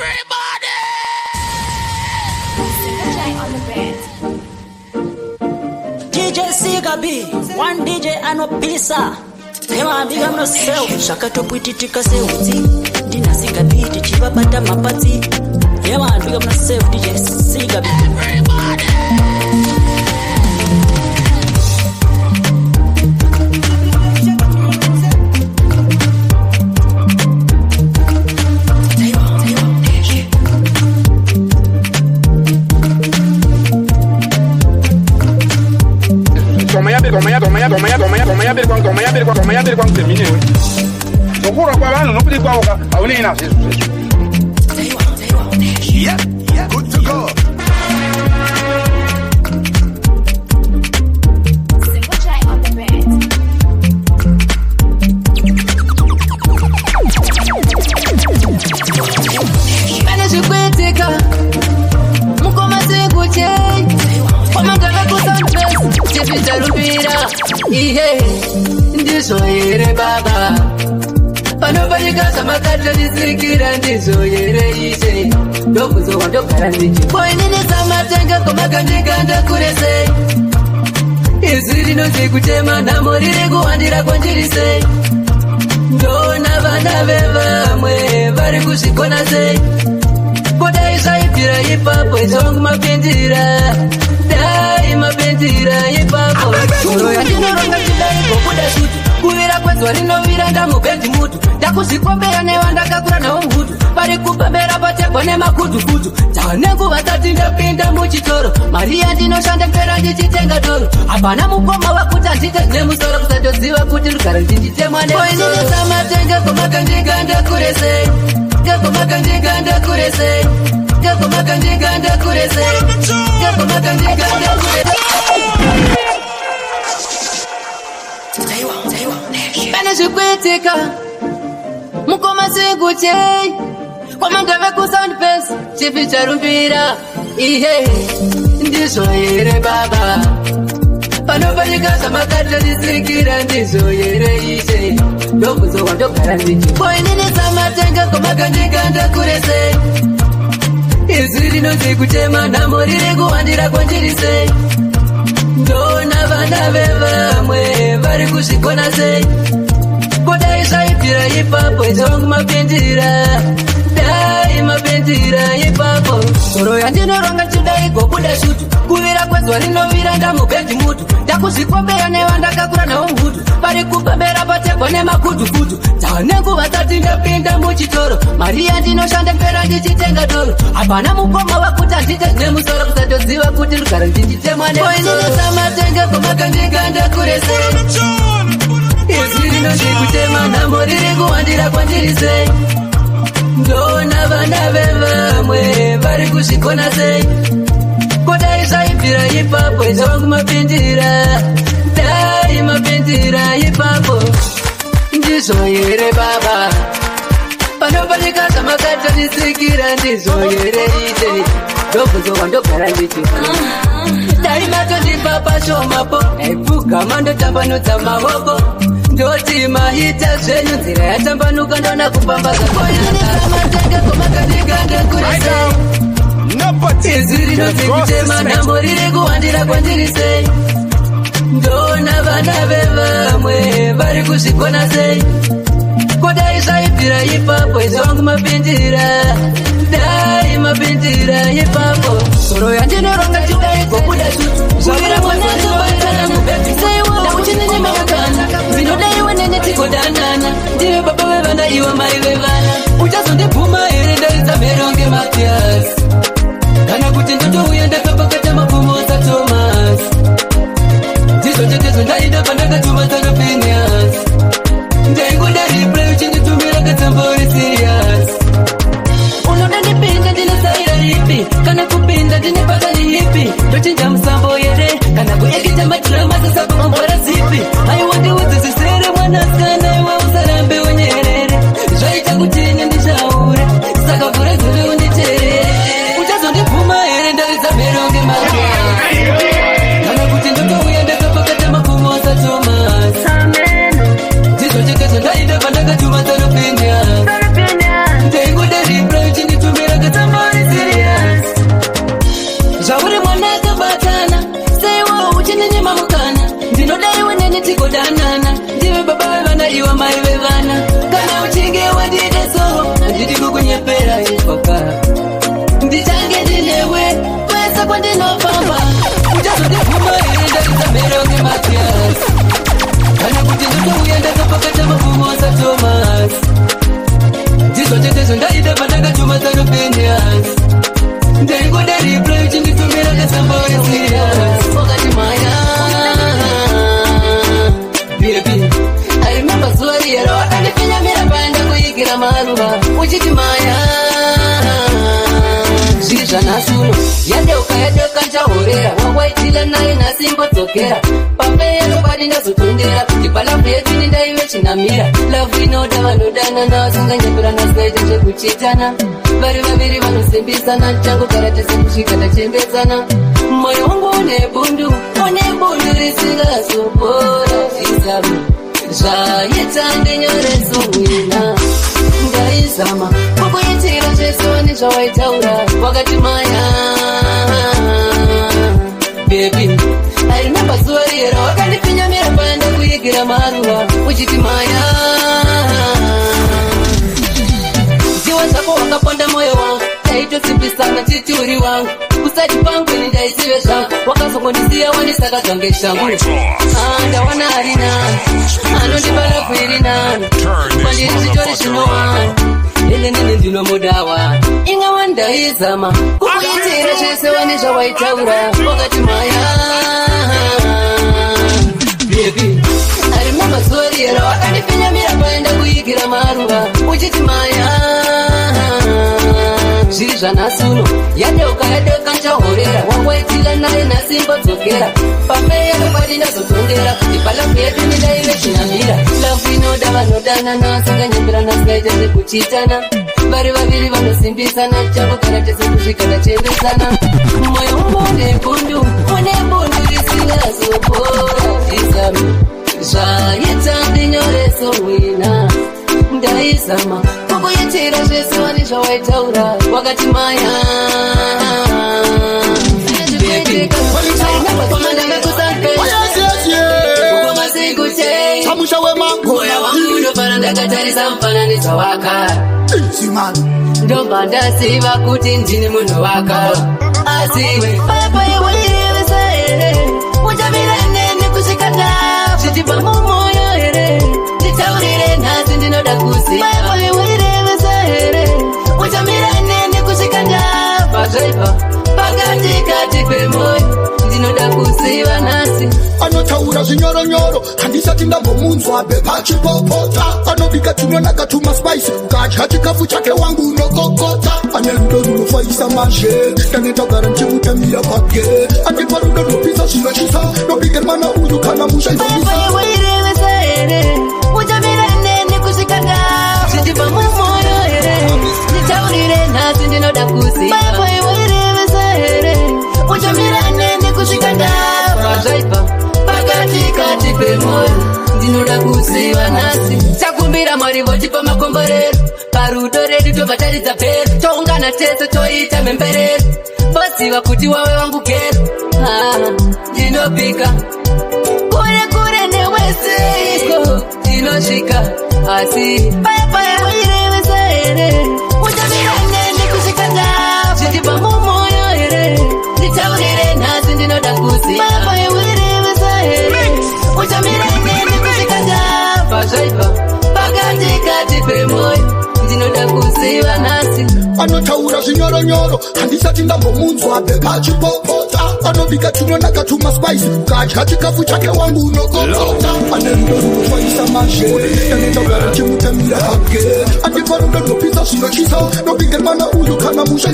Everybody! DJ Sigabi, one DJ and a pizza. Hewa big am no sell. Shaka to put it tika seuti. Dina Sigabi, the chiva bata mapati. Hewa big am no sell. DJ Sigabi. Everybody! Tomaya bir kwang termine we. Sokura kwa bana no pili kwa oka. Awuni ina sesu. Yeah, good to go. Manage kwetika. Mukoma sekuche. Omagala kusanbes. Chepita lupira. Ihe. Ndizoyere baba panobarikaza makata ndisikira ndizoyere ise ndokuzo wandogara ndichi koinini samatenga komakandikanda kurese izi rinozi kutema nhamo riri kuwandira kwanjirise ndona vana vevamwe vari kuzvikona sei kodai zvaibvira ipapo izongu mapindira dai mapindira ipapo uro yandinoronga chidai kobuda shutu kuvira kwezwa rinovira ndamubhendi mutu ndakuzvikombera nevandakakura navo mhutu vari kupembera pategwa nemakutukutu tanenguva tati ndapinda muchitoro mari yandinoshanda mpera ndichitenga doro hapana mukoma wakuti handite nemusoro kusatoziva kuti rugara ndichitemwa neoininisamatenge komakandikanda kurese ngekomakandikanda kurese ngekomakandikanda kurese ngekomakandikanda kurese Pane zvikwetika mukoma sekuche kwamangave kusoundbase chipi charumbira ihe ndizoyere baba panobarikaza makata ndisikira ndizoyere ise ndokuzowa ndogara ndichi koinini samatenge komakandikanda kurese izi rinozi kutema nhamo riri kuwandira kwanjirise ndona vana vevamwe vari kuzvikona sei kodai zvaibvira ipapo izongu mapindira dai mapindira ipapo soro yandinoronga chidai gobuda shutu kuvira kwezwa rinovira ndamubhendi mutu ndakuzvikombera nevandakakura navo mhutu vari kupembera pategwa nemakutukutu tanenguva tati ndapinda muchitoro mari yandinoshanda mpera ndichitenga doro hapana mukoma wakuti handite nemusoro kusatoziva kuti rugara ndichitemwa neoininisamatenge komakandikanda kurese izi rinozi kutema nhamo riri kuwandira kwanjirise ndona vana vevamwe vari kuzvikona sei kodai zvaibvira ipapo izongu mapindira dai mapindira ipapo ndizoyere baba panobarikaza makata ndisikira ndizoyere ite ndokuzowa ndogara ndichi dai matondipa pashomapo aipfugama ndotambanudza maoko ndoti mahita zvenyu nzira yatambanuka ndona kupambaza koininisamatenge komakandikanda kurese izi rinozi kutema nhamo riri kuwandira kwanjirise ndona vana vevamwe vari kuzvikona sei kodai zvaibvira ipapo izongu mapindira dai mapindira ipapo soro yandinoronga chidai gobuda shutu kuvira kwanazobaitana mubheti seiwauchinenyemaukana zvinodaiwe nenetikodanana ndive baba vevana iwe mai vevana uchazondibvuma here ndaridza mheronge matiasi kana kuti ndotouya ndakapakata mabvumosa Thomas ndizo chetezo ndaida pandakatumatsana Phineas ndaingoda replay uchinditumira katsambori serious unoda ndipinda ndinosaira ripi kana kupinda ndine patani ipi ndochinja musambo here kana kuekita madrama sasapamambora zipi aiwandiudzisisere mwanasikana iwe usarambe unyerere zvaita kuti zvirizvanasuno yadeuka nchahorera wawaitila naye nasimbo dzokera pambeya nokwadi ndazotondera kuti palavu yedu nindaive chinamira lavu inoda vanodana navasinganyepurana zinaita zvekuchitana vari vaviri vanosimbisana tichangogara tese kusvika tachembedzana moyo wangu une bundu risingazopora zvizamu zvaita ndinyoreso wina ndaizama kukuitira zvese wani zvawaitaura wakati maya bebi airememba zuva riyera wakandipinyamira paenda kuigira maruva uchiti maya ziwa zvako wakaponda moyo wangu taitosimbisana chituri wangu usati pangu ini ndaisive zvangu wakazongondisiya wandisakadzwa ngeshangu ndawana ari nani anondibala kuiri nani kwandiri zvitori zvinowani ende nini ndinomudawa inga wandaizama kukuitira zvese wani zvawaitaura wakati maya bebi arimemba zuva riyera wakandipinyamira paenda kuigira maruva uchiti maya zviri zvanasuno yadeuka nchahorera wawaitila naye nasimbo dzokera pambeya nokwadi ndazotondera kuti palavu yedu nindaive chinamira lavu inoda vanodana navasinganyepurana zinaita zvekuchitana vari vaviri vanosimbisana tichangogara tese kusvika tachembedzana moyo wangu une bundu risingazopora zvizamu zvaita ndinyoreso wina ndaizama kukuitira zvese wani zvawaitaura wakati maya Samusha we mango moyo wangu unofara ndakatarisa mufananidzo waka ndobva ndasiva kuti ndini munhu waka asiwe papayewairevesa here uchamira neni kusvika ndavo zvitipa mumoyo here nditaurire nhasi ndinoda kuziva papayewairevesa here uchamira neni kusvika ndavo zvaipa pakatikati pemoyo ndinoda kuziva nhasi anotaura zvinyoronyoro handisati ndambomunzwa bepachipopota anobika tunonaka tumaspice ukadya chikafu chake wangu unokokota ane rudo runofaisa mazhe ndanetagara nchimutamira pake andipa rudo runopisa zvinochisa nobike mwana uyu kana musha izoisawairevesa here uchamira neni kusvika ndavo zvitipa mumoyo here nditaurire nhasi ndinoda kuziva izoisawairevesa here uchamira neni kusvika ndavo zvaipa pakatikati pemoyo ndinoda kuziva nhasi takumbira mwari votipa makomborero parudo redu tobva taridza pero toungana tese toita mhemberero voziva kuti wave wangu kero ndinopika kure neweseiko ndinosvika asi payapaya wairevesa here uchamira neni kusvika ndavo zvitipa mumoyo here nditaurire nhasi ndinoda kuziva uchamira neni kusvika ndabva zvaipa pakatikati pemoyo ndinoda kuziva nhasi anotaura zvinyoronyoro handisati ndambomunzwa bepachipopota anobika tunonaka tumaspice ukadya chikafu chake wangu unokokota ane rudo runofaisa mazhe ndanetagara chimutamira pake andipa rudo runopisa zvinochisa nobike mwana uyu kana musha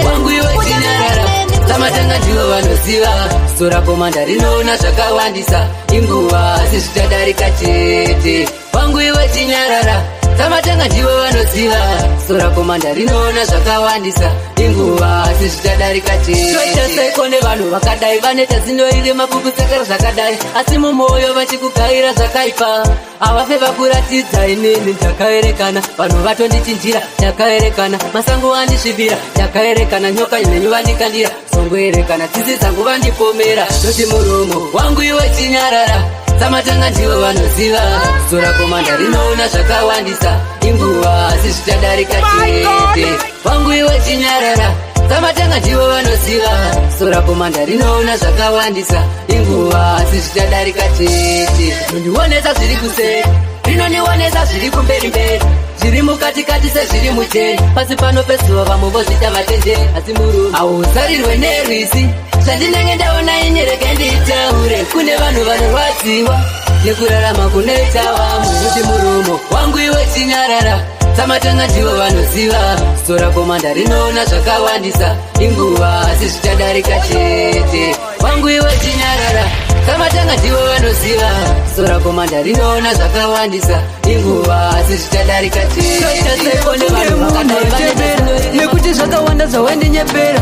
wangu iwe chinyarara tamatanga ndivo vanoziva sora komanda rinoona zvakawandisa inguva sezvichadarika chete wangu iwe chinyarara tamatanga ndivo vanoziva sora komanda rinoona zvakawandisa inguva sezvichadarika chete toita seiko nevanhu vakadai vaneta zinoire makukusekera zvakadai asi mumwoyo vachikugaira zvakaipa avafe vakuratidza inini ndakaerekana vanhu vatonditinjira ndakaerekana masango andisvibira ndakaerekana nyoka inenyuvandikandira songoerekana tsitsi dzangu vandipomera noti muromo wangu iwe chinyarara tamatanga ndivo vanoziva sora komanda rinoona zvakawandisa inguva sezvichadarika chete wangu iwe chinyarara tamatanga ndivo vanoziva sora komanda rinoona zvakawandisa inguva sezvichadarika chete rinondionesa zviri kuseri rinondionesa zviri kumberi zviri mukatikati sezviri mujeri pasi pano pezuva vamwe vozvita vatenjeri asi murume hauzarirwe nerwisi zvandinenge ndaona inyereke nditaure kune vanhu vanorwadziwa nekurarama kunoita vamwe kuti muromo wangu iwe chinyarara Tamatanga ndivo vanoziva stora komanda rinoona zvakawandisa inguva zvichadarika chete wangu iwe chinyarara Tamatanga ndivo vanoziva stora komanda rinoona zvakawandisa inguva zvichadarika chete nekuti zvakawanda zvawandinyepera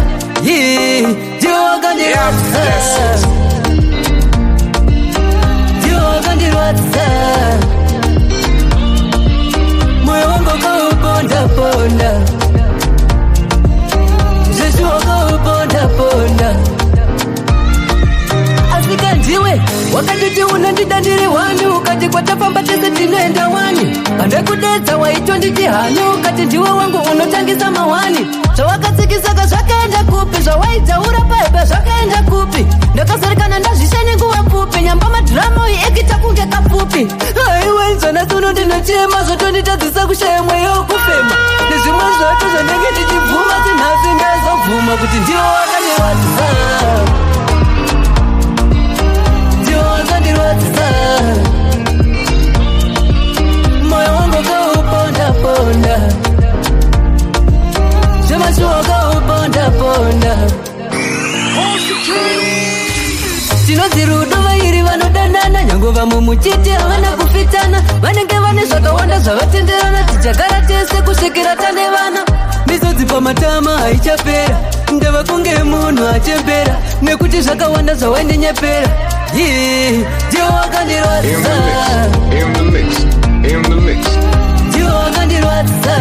ndivo wakandirwadza moyo wangu ukauponda Jesu wakauponda asika ndiwe wakatiti unandida ndiri wani ukati kwatafamba tese tinoenda wani pandekudedza waitwa nditi hani ukati ndiwe wangu unotangisa mawani zvawakatsikisaka zvakaenda kupi zvawaidzaura paipa zvakaenda kupi ndakasarikana ndazvishanye nguva pfupi nyamba madhiramu ekita kunge kapfupi aiwe nzvana sono ndinochema zvotonditadzisa kushaya mweya wokufema nezvimwe zvacho zvandenge tichibvuma sinhasi ndazobvuma kuti ndiwo wakandirwadza moyo wangu ukauponda zvemashua ukauponda tinodzi rudo vairi vanodanana nyange vamwe muchiti havana kufitana vanenge vane zvakawanda zvavatenderana tichagara tese kusvikira tane vana misodzi pamatama haichapera ndava kunge munhu achembera nekuti zvakawanda zvawandinyepera ndiwo wakandirwadza ndiwo wakandirwadza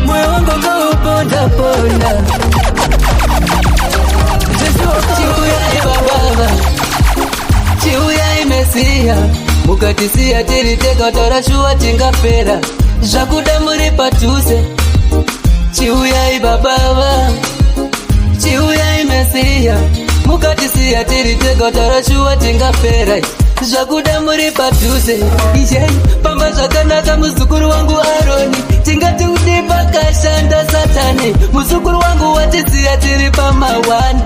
moyo wangu ukauponda chiuyai bababa chiuyai mesiya mukatisiya tiri tega tarashuwa tingapera zvakuda muri padhuze chiuyai bababa chiuyai mesiya mukatisiya tiri tega tarashuwa tingapera zvakuda muri padhuze ijei pamba zvakanaka muzukuru wangu Aroni tingati udi pakashanda satani muzukuru wangu watisiya tiri pamawani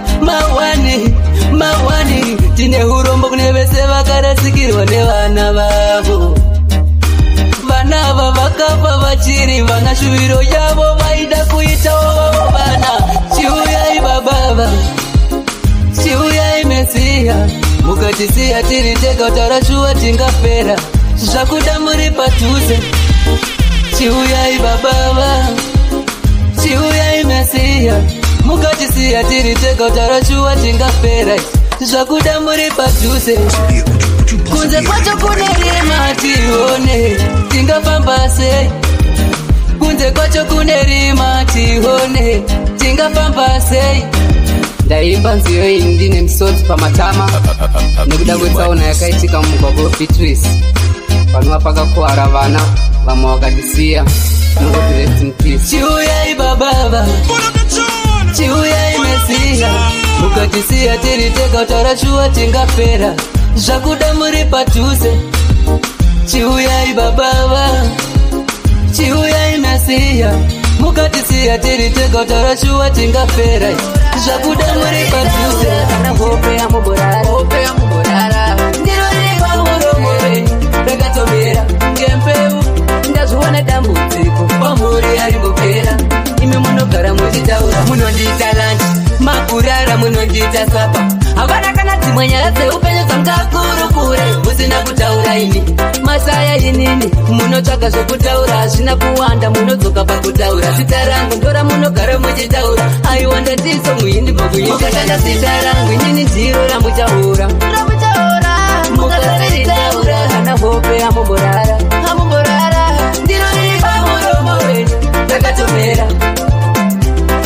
tine urombo kune vese vakarasikirwa nevana vavo vana ava vakafa vachiri vana shuviro yavo vaida kuitawo vavo vana chiuyai babava chiuyai mesiya mukatisiya tiri tega tarashuwa tingapera zvakuda muri padhuze chiuyai babava chiuyai mesiya mukatisiya tiri tega tarashuwa tingapera zvakuda muri padhuze kunze kwacho kune rima tione tingafamba sei kunze kwacho kune rima tione tingafamba sei ndaimba nziyo iyi ndine misodzi pamatama nekuda kwetsaona yakaitika mumugwagwa weBeatrice panova pakakuwara vana vamwe vakatisiya nongoti rest in peace chiuyai babava chiuyai mesiya mukatisiya tiri tega tarashuwa tingapera zvakuda muri padhuze chiuyai babava chiuyai mesiya mukatisiya tiri tega tarashuwa tingapera zvakuda muri padhuze hope yamuborara ndinoripa muromo wenyu rakatomera ngembeu ndazviona dambudziko kwamuri arimbopera imi munogara muchitaura munondiita lanchi makurara munondiita sapa havana kana dzimwe nyaya dzeupenyu dzangakurukure musina kutaura ini masaya inini munotsvaka zvekutaura hazvina kuwanda munodzoka pakutaura zita rangu ndora munogara muchitaura aiwanda ndiso muhindi mukashanda zita rangu inini ndiro ramuchaura mukasaritaura kana hope yamuborara ndinoripa muromo wenyu rakatomera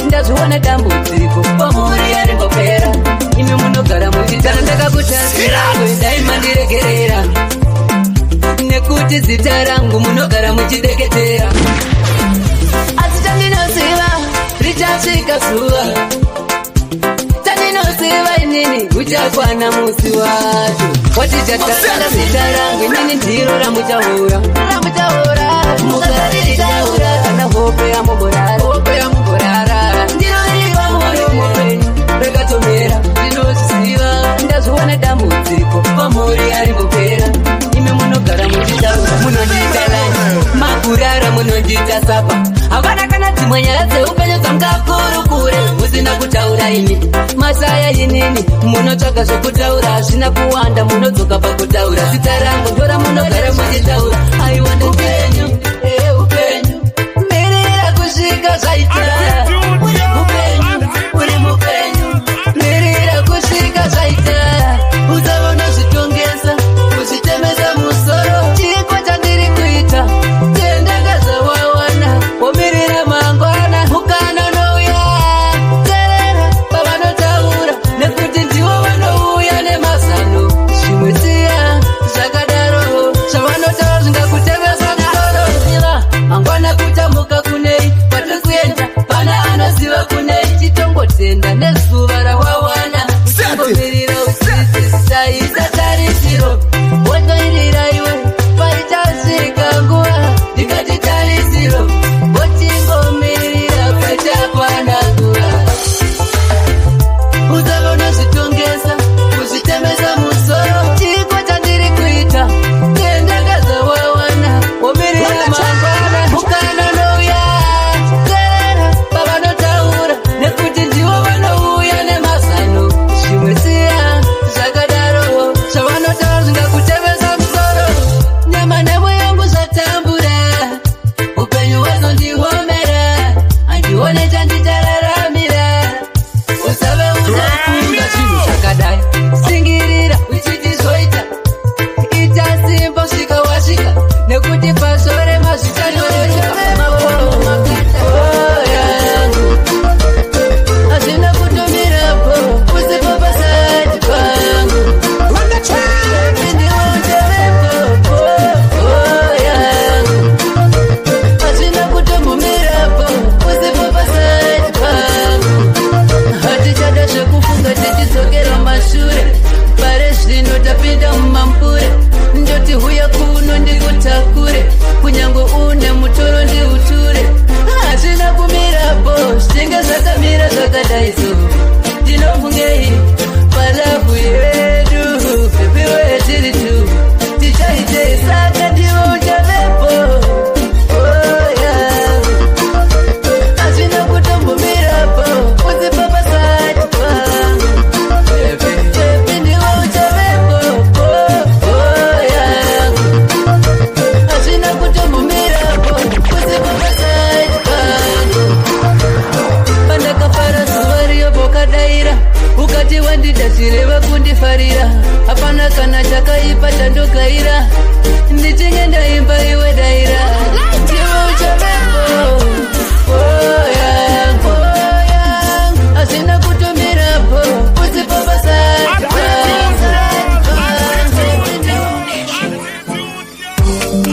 ndazviona dambudziko kwamuri arimbopera imi munogara muchitaura ndakakutaura dai mandiregerera nekuti zita rangu munogara muchideketera asi chandinoziva richasvika zuva chandinoziva inini uchakwana musi wacho watichataranda zita rangu inini ndiro ramuchaura mukasaritaura kana hope yamuborara ndinoripa muromo wenyu rakatomera ndinozviziva ndazviona dambudziko kwamuri arimbopera imi munogara muchitaura munondiita kurara munondita sapa havana kana dzimwe nyaya dzeupenyu dzamkakurukure musina kutaura ini masaya inini munotsvaga zvokutaura hazvina kuwanda munodzoka pakutaura zita rangu ndora munogara muchitaura aiwanda upenyu upenyu mirira kusvika zvaita upenyu uri mupenyu mirira kusvika zvaita uzava unozvitongesa kuzvitemesa musoro chiko chandiri kuita tendakazawawana womirira mangwana mukana unouya terera pavanotaura nekuti ndivo vanouya nemazano zvimwe siya zvakadaro zvavanotaura zvingakutemesa musoro iva mangwana kutamuka kunei kwatikuenda pana anoziva kunei chitongotenda nezuva rawawana usingomirira usisisaisa tarisiro wotoirira iwe paitasvika nguva ndikati tarisiro wotingomirira pachakwana nguva uzava unozvitongesa kuzvitemesa musoro chiko chandiri kuita tendakazawawana womirira mangwana mukana nouya terera pavanotaura nekuti ndivo vanouya nemazano zvimwe siya zvakadaro zvavanotaura zvingakutemesa musoro nyama nemo yangu zvatambura upenyu hwazondiomera handione chanditararamira usave unafunga zvinhu zvakadai singirira uchitizoita ita simba svika wasvika nekuti pasore mazvitanyoreruka hazvina kutomirapo usipo pasati pangu hazvina kutombomirapo usipo pasati pangu hatichada zvekufunga tichidzokera mashure pare zvino tapinda mumambure ndoti huya kuno ndikutakure kunyange une mutoro ndiuture hazvina kumirapo zvichinge zvakamira zvakadaiso ndinofungei palavu yedu pepiwo yetiri tu tichaitei saka ndivo uchavepo hazvina kutombomirapo usipo pasati pangu pepi ndivo uchavepo hazvina kutombomirapo usipo pasati pangu pandakafara zuva riyo pokadaira ukati wandida chireva kundifarira hapana kana chakaipa chandogaira ndichinge ndaimba iwe daira ndivo uchavepo hazvina kutomirapo usipo pasati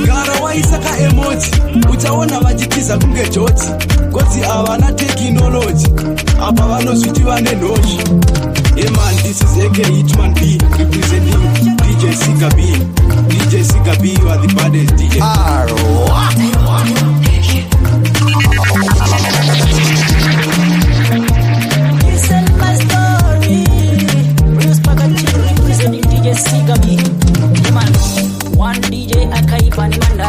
gara waisa kaemoji uchaona vachitiza kunge joti godzi havana tekinoloji apa vanozviti vane nhoshi eman this is AK Hitman B representing DJ Sika B. DJ Sika B, you are the baddest DJ. Listen my story. Bruce Pagachino representing DJ Sika B. Man, one DJ Akaipa ni Manda.